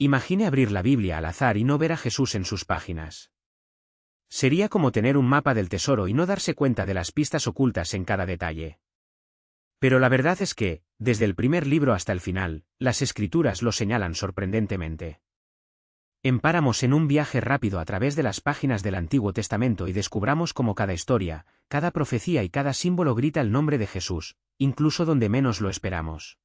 Imagine abrir la Biblia al azar y no ver a Jesús en sus páginas. Sería como tener un mapa del tesoro y no darse cuenta de las pistas ocultas en cada detalle. Pero la verdad es que, desde el primer libro hasta el final, las Escrituras lo señalan sorprendentemente. Empáramos en un viaje rápido a través de las páginas del Antiguo Testamento y descubramos cómo cada historia, cada profecía y cada símbolo grita el nombre de Jesús, incluso donde menos lo esperamos.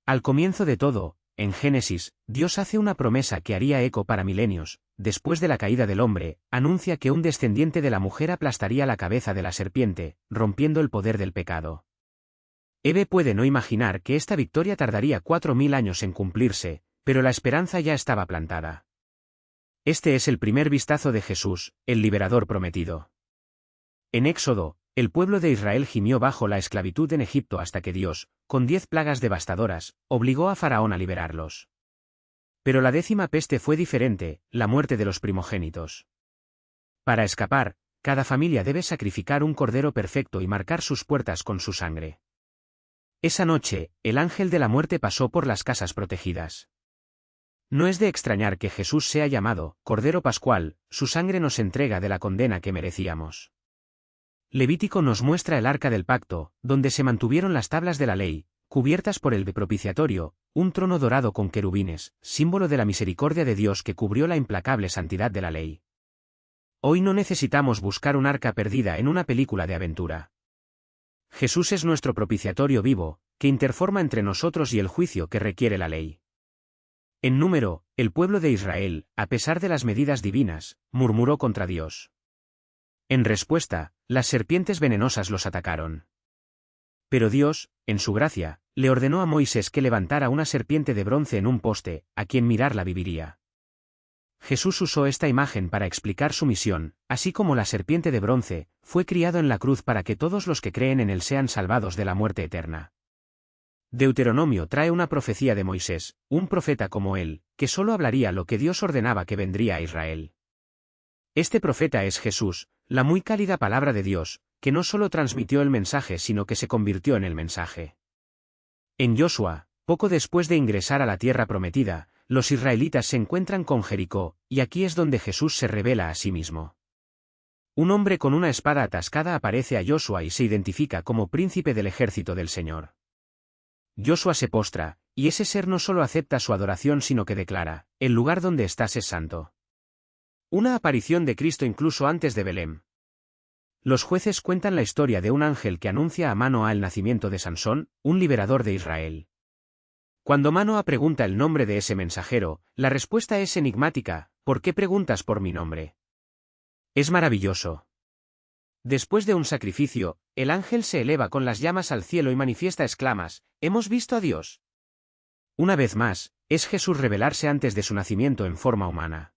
Al comienzo de todo, en Génesis, Dios hace una promesa que haría eco para milenios. Después de la caída del hombre, anuncia que un descendiente de la mujer aplastaría la cabeza de la serpiente, rompiendo el poder del pecado. Eve puede no imaginar que esta victoria tardaría 4000 años en cumplirse, pero la esperanza ya estaba plantada. Este es el primer vistazo de Jesús, el liberador prometido. En Éxodo, el pueblo de Israel gimió bajo la esclavitud en Egipto hasta que Dios, con 10 plagas devastadoras, obligó a Faraón a liberarlos. Pero la 10ª peste fue diferente, la muerte de los primogénitos. Para escapar, cada familia debe sacrificar un cordero perfecto y marcar sus puertas con su sangre. Esa noche, el ángel de la muerte pasó por las casas protegidas. No es de extrañar que Jesús sea llamado Cordero Pascual, su sangre nos entrega de la condena que merecíamos. Levítico nos muestra el arca del pacto, donde se mantuvieron las tablas de la ley, cubiertas por el propiciatorio, un trono dorado con querubines, símbolo de la misericordia de Dios que cubrió la implacable santidad de la ley. Hoy no necesitamos buscar un arca perdida en una película de aventura. Jesús es nuestro propiciatorio vivo, que interforma entre nosotros y el juicio que requiere la ley. En número, el pueblo de Israel, a pesar de las medidas divinas, murmuró contra Dios. En respuesta, las serpientes venenosas los atacaron. Pero Dios, en su gracia, le ordenó a Moisés que levantara una serpiente de bronce en un poste, a quien mirarla viviría. Jesús usó esta imagen para explicar su misión, así como la serpiente de bronce, fue criado en la cruz para que todos los que creen en él sean salvados de la muerte eterna. Deuteronomio trae una profecía de Moisés, un profeta como él, que solo hablaría lo que Dios ordenaba que vendría a Israel. Este profeta es Jesús, la muy cálida palabra de Dios, que no solo transmitió el mensaje sino que se convirtió en el mensaje. En Josué, poco después de ingresar a la tierra prometida, los israelitas se encuentran con Jericó, y aquí es donde Jesús se revela a sí mismo. Un hombre con una espada atascada aparece a Josué y se identifica como príncipe del ejército del Señor. Josué se postra, y ese ser no solo acepta su adoración sino que declara, el lugar donde estás es santo. Una aparición de Cristo incluso antes de Belén. Los jueces cuentan la historia de un ángel que anuncia a Manoa el nacimiento de Sansón, un liberador de Israel. Cuando Manoa pregunta el nombre de ese mensajero, la respuesta es enigmática: ¿por qué preguntas por mi nombre? Es maravilloso. Después de un sacrificio, el ángel se eleva con las llamas al cielo y manifiesta exclamas: «¡Hemos visto a Dios!». Una vez más, es Jesús revelarse antes de su nacimiento en forma humana.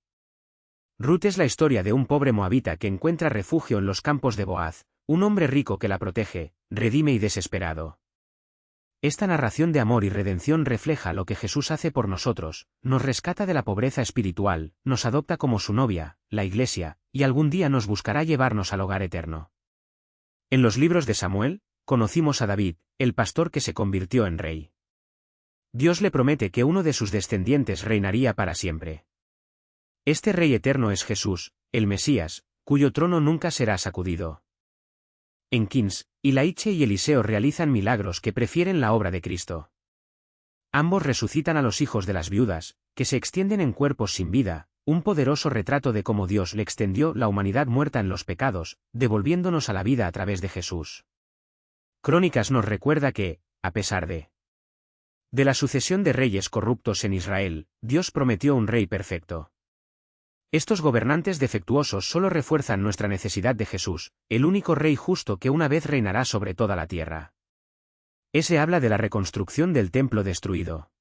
Ruth es la historia de un pobre moabita que encuentra refugio en los campos de Boaz, un hombre rico que la protege, redime y desesperado. Esta narración de amor y redención refleja lo que Jesús hace por nosotros, nos rescata de la pobreza espiritual, nos adopta como su novia, la Iglesia, y algún día nos buscará llevarnos al hogar eterno. En los libros de Samuel, conocimos a David, el pastor que se convirtió en rey. Dios le promete que uno de sus descendientes reinaría para siempre. Este rey eterno es Jesús, el Mesías, cuyo trono nunca será sacudido. En Kings, Ilaiche y Eliseo realizan milagros que prefieren la obra de Cristo. Ambos resucitan a los hijos de las viudas, que se extienden en cuerpos sin vida, un poderoso retrato de cómo Dios le extendió la humanidad muerta en los pecados, devolviéndonos a la vida a través de Jesús. Crónicas nos recuerda que, a pesar de la sucesión de reyes corruptos en Israel, Dios prometió un rey perfecto. Estos gobernantes defectuosos solo refuerzan nuestra necesidad de Jesús, el único rey justo que una vez reinará sobre toda la tierra. Ese habla de la reconstrucción del templo destruido.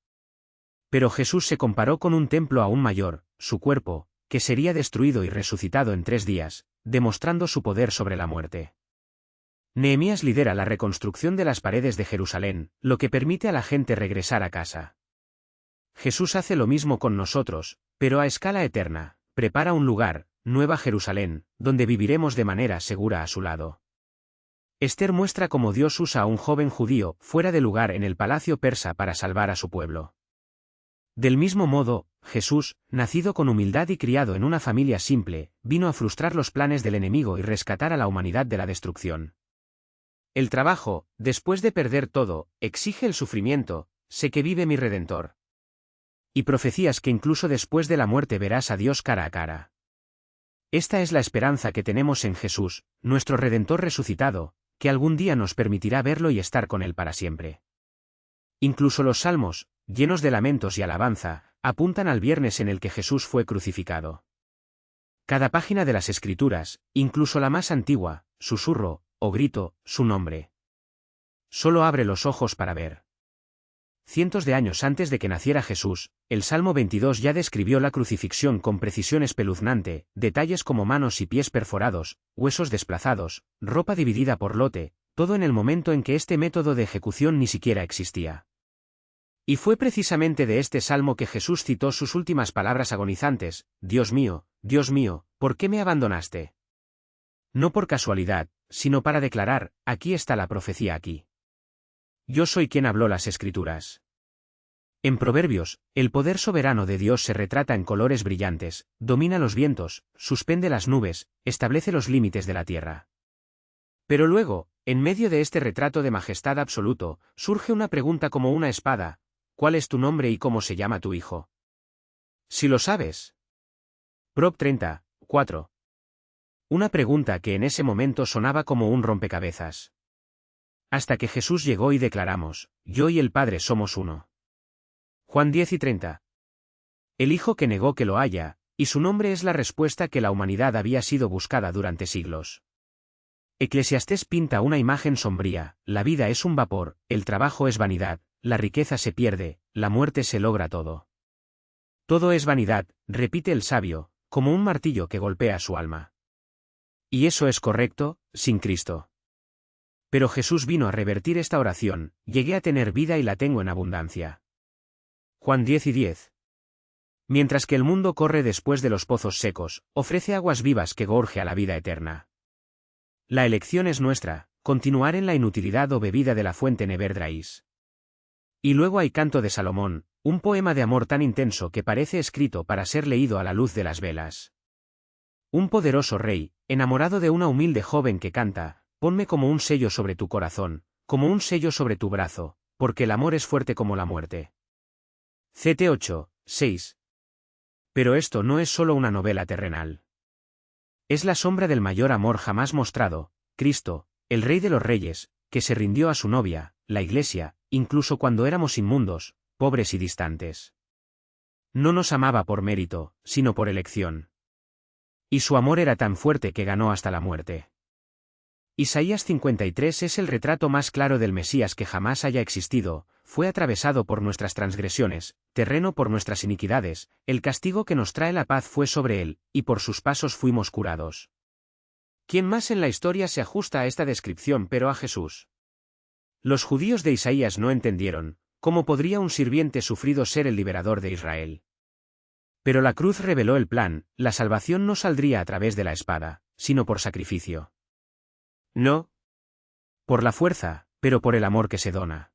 Pero Jesús se comparó con un templo aún mayor, su cuerpo, que sería destruido y resucitado en 3 días, demostrando su poder sobre la muerte. Nehemías lidera la reconstrucción de las paredes de Jerusalén, lo que permite a la gente regresar a casa. Jesús hace lo mismo con nosotros, pero a escala eterna. Prepara un lugar, Nueva Jerusalén, donde viviremos de manera segura a su lado. Esther muestra cómo Dios usa a un joven judío, fuera de lugar en el palacio persa para salvar a su pueblo. Del mismo modo, Jesús, nacido con humildad y criado en una familia simple, vino a frustrar los planes del enemigo y rescatar a la humanidad de la destrucción. El trabajo, después de perder todo, exige el sufrimiento, sé que vive mi Redentor. Y profecías que incluso después de la muerte verás a Dios cara a cara. Esta es la esperanza que tenemos en Jesús, nuestro Redentor resucitado, que algún día nos permitirá verlo y estar con él para siempre. Incluso los salmos, llenos de lamentos y alabanza, apuntan al viernes en el que Jesús fue crucificado. Cada página de las Escrituras, incluso la más antigua, susurro, o grito, su nombre. Solo abre los ojos para ver. Cientos de años antes de que naciera Jesús, el Salmo 22 ya describió la crucifixión con precisión espeluznante, detalles como manos y pies perforados, huesos desplazados, ropa dividida por lote, todo en el momento en que este método de ejecución ni siquiera existía. Y fue precisamente de este salmo que Jesús citó sus últimas palabras agonizantes: Dios mío, ¿por qué me abandonaste? No por casualidad, sino para declarar: aquí está la profecía aquí. Yo soy quien habló las Escrituras. En Proverbios, el poder soberano de Dios se retrata en colores brillantes, domina los vientos, suspende las nubes, establece los límites de la tierra. Pero luego, en medio de este retrato de majestad absoluto, surge una pregunta como una espada: ¿cuál es tu nombre y cómo se llama tu hijo? Si lo sabes. Prov 30, 4. Una pregunta que en ese momento sonaba como un rompecabezas. Hasta que Jesús llegó y declaramos: yo y el Padre somos uno. Juan 10 y 30. El Hijo que negó que lo haya, y su nombre es la respuesta que la humanidad había sido buscada durante siglos. Eclesiastés pinta una imagen sombría: la vida es un vapor, el trabajo es vanidad, la riqueza se pierde, la muerte se logra todo. Todo es vanidad, repite el sabio, como un martillo que golpea su alma. Y eso es correcto, sin Cristo. Pero Jesús vino a revertir esta oración: llegué a tener vida y la tengo en abundancia. Juan 10 y 10. Mientras que el mundo corre después de los pozos secos, ofrece aguas vivas que gorge a la vida eterna. La elección es nuestra: continuar en la inutilidad o bebida de la fuente Neverdrais. Y luego hay Canto de Salomón, un poema de amor tan intenso que parece escrito para ser leído a la luz de las velas. Un poderoso rey, enamorado de una humilde joven que canta: ponme como un sello sobre tu corazón, como un sello sobre tu brazo, porque el amor es fuerte como la muerte. Ct 8, 6. Pero esto no es solo una novela terrenal. Es la sombra del mayor amor jamás mostrado: Cristo, el Rey de los Reyes, que se rindió a su novia, la Iglesia, incluso cuando éramos inmundos, pobres y distantes. No nos amaba por mérito, sino por elección. Y su amor era tan fuerte que ganó hasta la muerte. Isaías 53 es el retrato más claro del Mesías que jamás haya existido: fue atravesado por nuestras transgresiones, terreno por nuestras iniquidades, el castigo que nos trae la paz fue sobre él, y por sus pasos fuimos curados. ¿Quién más en la historia se ajusta a esta descripción pero a Jesús? Los judíos de Isaías no entendieron cómo podría un sirviente sufrido ser el liberador de Israel. Pero la cruz reveló el plan: la salvación no saldría a través de la espada, sino por sacrificio. No por la fuerza, pero por el amor que se dona.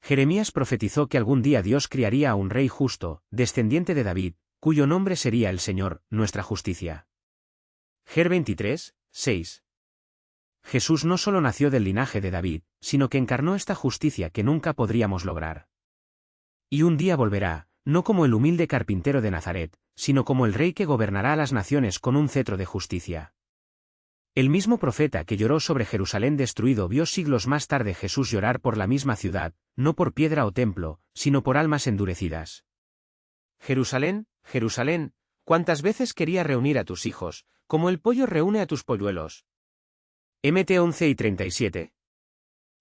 Jeremías profetizó que algún día Dios criaría a un rey justo, descendiente de David, cuyo nombre sería el Señor, nuestra justicia. Jer 23, 6. Jesús no solo nació del linaje de David, sino que encarnó esta justicia que nunca podríamos lograr. Y un día volverá, no como el humilde carpintero de Nazaret, sino como el rey que gobernará a las naciones con un cetro de justicia. El mismo profeta que lloró sobre Jerusalén destruido vio siglos más tarde Jesús llorar por la misma ciudad, no por piedra o templo, sino por almas endurecidas. Jerusalén, Jerusalén, ¿cuántas veces quería reunir a tus hijos, como el pollo reúne a tus polluelos? Mt 11 y 37.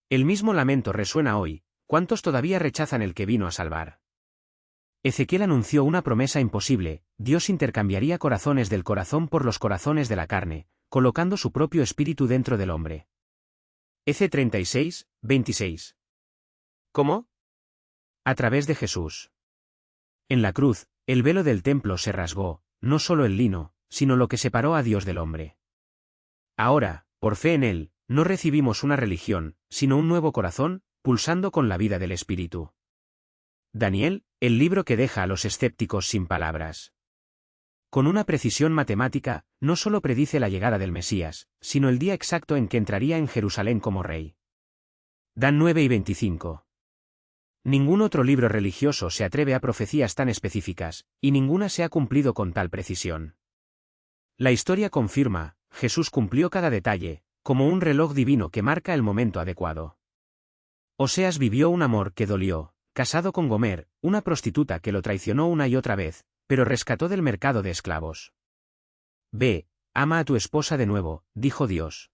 El mismo lamento resuena hoy: ¿cuántos todavía rechazan el que vino a salvar? Ezequiel anunció una promesa imposible: Dios intercambiaría corazones del corazón por los corazones de la carne, colocando su propio espíritu dentro del hombre. Ec 36, 26. ¿Cómo? A través de Jesús. En la cruz, el velo del templo se rasgó, no solo el lino, sino lo que separó a Dios del hombre. Ahora, por fe en él, no recibimos una religión, sino un nuevo corazón, pulsando con la vida del Espíritu. Daniel, el libro que deja a los escépticos sin palabras. Con una precisión matemática, no solo predice la llegada del Mesías, sino el día exacto en que entraría en Jerusalén como rey. Dan 9 y 25. Ningún otro libro religioso se atreve a profecías tan específicas, y ninguna se ha cumplido con tal precisión. La historia confirma, Jesús cumplió cada detalle, como un reloj divino que marca el momento adecuado. Oseas vivió un amor que dolió, casado con Gomer, una prostituta que lo traicionó una y otra vez, pero rescató del mercado de esclavos. Ve, ama a tu esposa de nuevo, dijo Dios.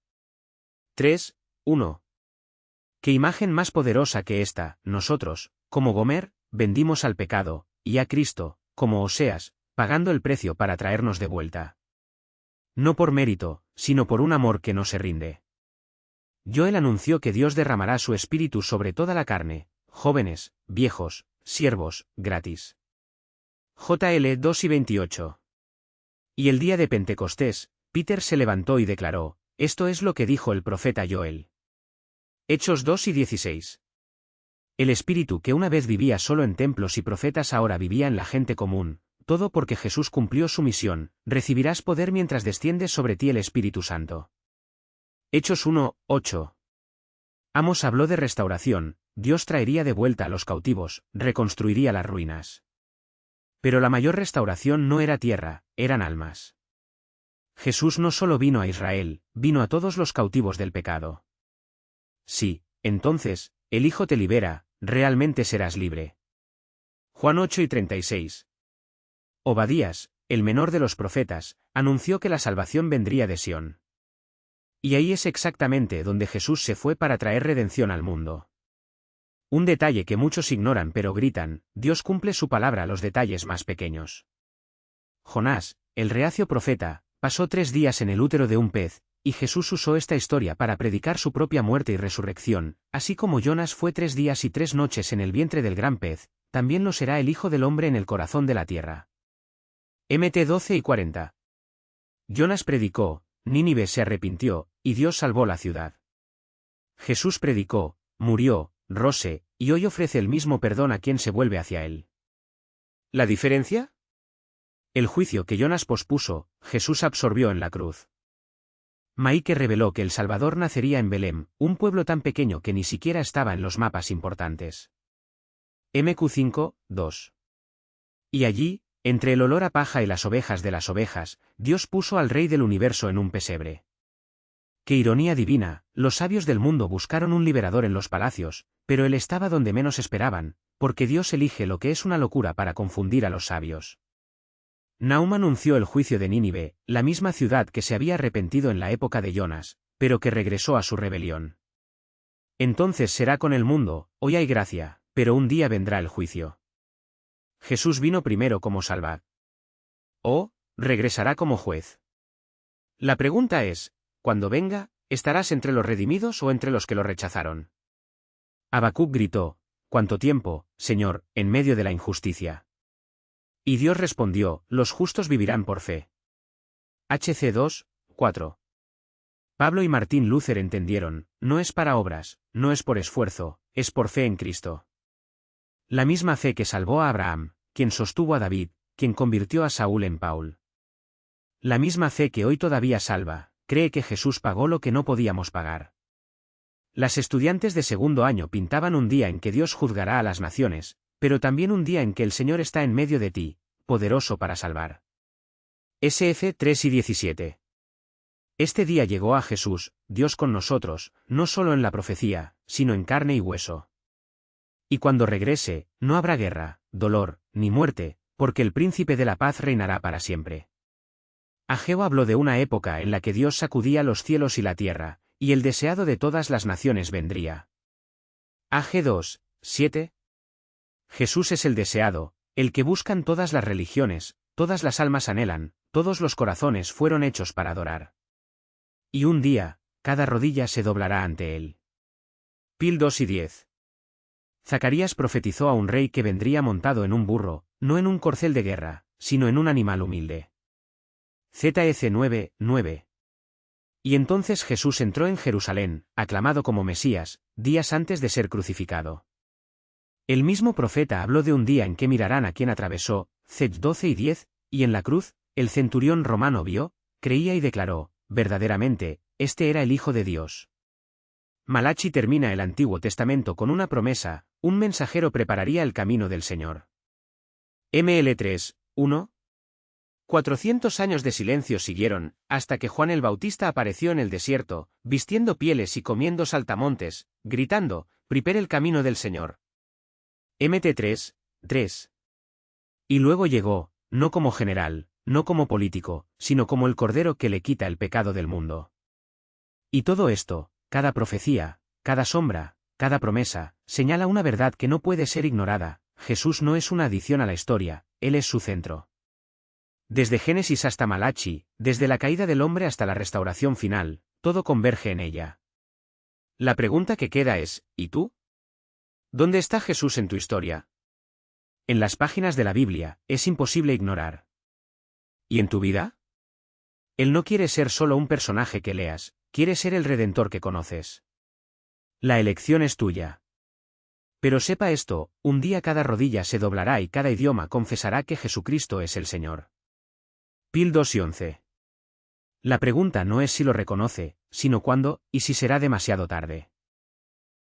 3, 1. ¿Qué imagen más poderosa que esta? Nosotros, como Gomer, vendimos al pecado, y a Cristo, como Oseas, pagando el precio para traernos de vuelta. No por mérito, sino por un amor que no se rinde. Joel anunció que Dios derramará su espíritu sobre toda la carne, jóvenes, viejos, siervos, gratis. JL 2 y 28. Y el día de Pentecostés, Peter se levantó y declaró, esto es lo que dijo el profeta Joel. Hechos 2 y 16. El espíritu que una vez vivía solo en templos y profetas ahora vivía en la gente común, todo porque Jesús cumplió su misión, recibirás poder mientras desciende sobre ti el Espíritu Santo. Hechos 1, 8. Amos habló de restauración, Dios traería de vuelta a los cautivos, reconstruiría las ruinas. Pero la mayor restauración no era tierra, eran almas. Jesús no solo vino a Israel, vino a todos los cautivos del pecado. Sí, entonces, el Hijo te libera, realmente serás libre. Juan 8 y 36. Obadías, el menor de los profetas, anunció que la salvación vendría de Sión. Y ahí es exactamente donde Jesús se fue para traer redención al mundo. Un detalle que muchos ignoran pero gritan, Dios cumple su palabra a los detalles más pequeños. Jonás, el reacio profeta, pasó 3 días en el útero de un pez, y Jesús usó esta historia para predicar su propia muerte y resurrección, así como Jonas fue 3 días y 3 noches en el vientre del gran pez, también lo será el Hijo del Hombre en el corazón de la tierra. Mt 12 y 40. Jonas predicó, Nínive se arrepintió, y Dios salvó la ciudad. Jesús predicó, murió, rose, y hoy ofrece el mismo perdón a quien se vuelve hacia él. ¿La diferencia? El juicio que Jonas pospuso, Jesús absorbió en la cruz. Maíque reveló que el Salvador nacería en Belén, un pueblo tan pequeño que ni siquiera estaba en los mapas importantes. MQ 5, 2. Y allí, entre el olor a paja y las ovejas de las ovejas, Dios puso al Rey del universo en un pesebre. ¡Qué ironía divina! Los sabios del mundo buscaron un liberador en los palacios, pero él estaba donde menos esperaban, porque Dios elige lo que es una locura para confundir a los sabios. Nahum anunció el juicio de Nínive, la misma ciudad que se había arrepentido en la época de Jonas, pero que regresó a su rebelión. Entonces será con el mundo, hoy hay gracia, pero un día vendrá el juicio. Jesús vino primero como Salvador. ¿O regresará como juez? La pregunta es, cuando venga, ¿estarás entre los redimidos o entre los que lo rechazaron? Habacuc gritó, ¿cuánto tiempo, Señor, en medio de la injusticia? Y Dios respondió, los justos vivirán por fe. HC 2, 4. Pablo y Martín Luther entendieron, no es para obras, no es por esfuerzo, es por fe en Cristo. La misma fe que salvó a Abraham, quien sostuvo a David, quien convirtió a Saúl en Paul. La misma fe que hoy todavía salva, cree que Jesús pagó lo que no podíamos pagar. Las estudiantes de segundo año pintaban un día en que Dios juzgará a las naciones, pero también un día en que el Señor está en medio de ti, poderoso para salvar. SF 3 y 17. Este día llegó a Jesús, Dios con nosotros, no solo en la profecía, sino en carne y hueso. Y cuando regrese, no habrá guerra, dolor, ni muerte, porque el príncipe de la paz reinará para siempre. Ageo habló de una época en la que Dios sacudía los cielos y la tierra, y el deseado de todas las naciones vendría. AG 2, 7. Jesús es el deseado, el que buscan todas las religiones, todas las almas anhelan, todos los corazones fueron hechos para adorar. Y un día, cada rodilla se doblará ante él. Pil 2 y 10. Zacarías profetizó a un rey que vendría montado en un burro, no en un corcel de guerra, sino en un animal humilde. ZEC 9, 9. Y entonces Jesús entró en Jerusalén, aclamado como Mesías, días antes de ser crucificado. El mismo profeta habló de un día en que mirarán a quien atravesó, Zech 12 y 10, y en la cruz, el centurión romano vio, creía y declaró, verdaderamente, este era el Hijo de Dios. Malachi termina el Antiguo Testamento con una promesa, un mensajero prepararía el camino del Señor. ML3, 1. 400 años de silencio siguieron, hasta que Juan el Bautista apareció en el desierto, vistiendo pieles y comiendo saltamontes, gritando, prepare el camino del Señor. MT3, 3. Y luego llegó, no como general, no como político, sino como el Cordero que le quita el pecado del mundo. Y todo esto, cada profecía, cada sombra, cada promesa, señala una verdad que no puede ser ignorada: Jesús no es una adición a la historia, Él es su centro. Desde Génesis hasta Malachi, desde la caída del hombre hasta la restauración final, todo converge en ella. La pregunta que queda es, ¿y tú? ¿Dónde está Jesús en tu historia? En las páginas de la Biblia, es imposible ignorar. ¿Y en tu vida? Él no quiere ser solo un personaje que leas, quiere ser el Redentor que conoces. La elección es tuya. Pero sepa esto, un día cada rodilla se doblará y cada idioma confesará que Jesucristo es el Señor. Pil 2 y 11. La pregunta no es si lo reconoce, sino cuándo, y si será demasiado tarde.